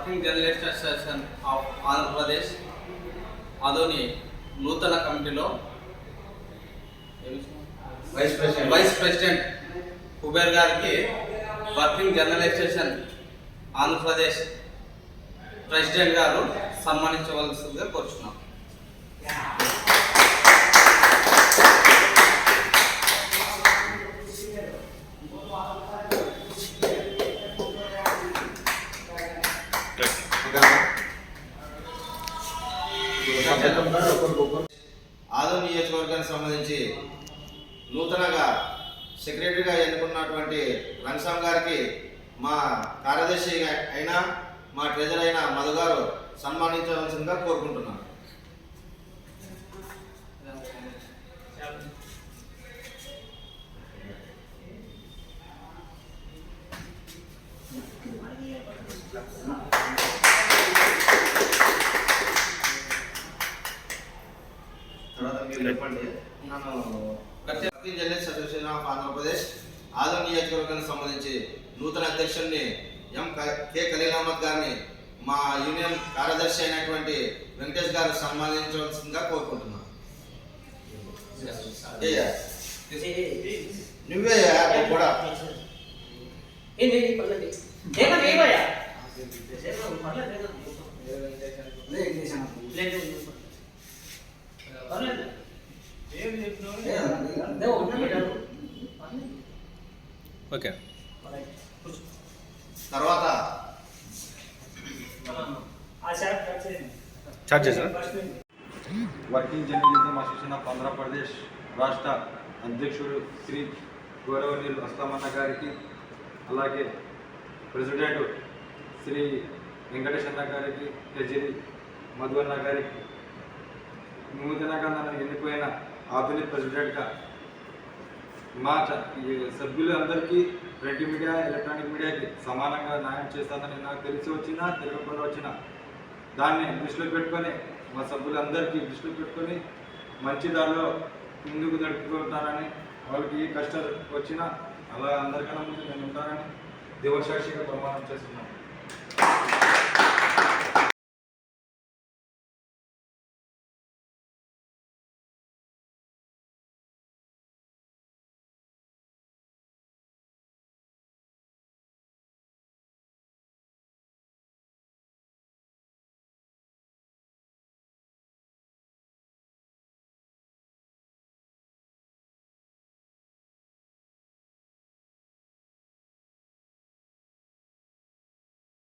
Working journalist association of Andhra Pradesh Adoni నూతన కమిటీలో vice president Kuber గారికి working journalist association Andhra Pradesh president గారు సన్మానించవలసిందిగా కోరుచున్నాం. ఆదో నియోజకవర్గానికి సంబంధించి నూతనంగా సెక్రటరీగా ఎన్నుకున్నటువంటి రంగస్వామి గారికి మా కార్యదర్శి అయినా మా ట్రెజరర్ అయిన మధు గారు సన్మానించవలసిందిగా కోరుకుంటున్నాను. జర్నలిస్ట్ అసోసియేషన్ ఆఫ్ ఆంధ్రప్రదేశ్ ఆదో నియోజకవర్గానికి సంబంధించి నూతన అధ్యక్షుడిని కె ఖలీల్ అహ్మద్ గారిని మా యూనియన్ కార్యదర్శి అయినటువంటి వెంకటేష్ గారు సన్మానించవలసిందిగా కోరుకుంటున్నాను. నువ్వే కూడా ఓకే. తర్వాత working journalism association of Andhra Pradesh రాష్ట్ర అధ్యక్షుడు శ్రీ గౌరవనీయులు అస్లామన్న గారికి, అలాగే ప్రెసిడెంట్ శ్రీ వెంకటేష్ అన్న గారికి, ట్రెజరీ మధు అన్న గారికి, నూతనంగా నన్ను ఎన్నిపోయిన ఆధునిక ప్రెసిడెంట్గా మా సభ్యులందరికీ ప్రింట్ మీడియా, ఎలక్ట్రానిక్ మీడియాకి సమానంగా న్యాయం చేస్తానని నాకు తెలిసి వచ్చినా తెలియకుండా వచ్చినా దాన్ని దృష్టిలో పెట్టుకొని మా సభ్యులందరికీ దృష్టిలో పెట్టుకొని మంచి దారిలో ముందుకు నడుపుకుంటానని, వాళ్ళకి ఏ కష్టాలు వచ్చినా అలా అందరికన్నా ముందు నేను ఉంటానని దేవసాక్షిగా ప్రమాణం చేస్తున్నాను.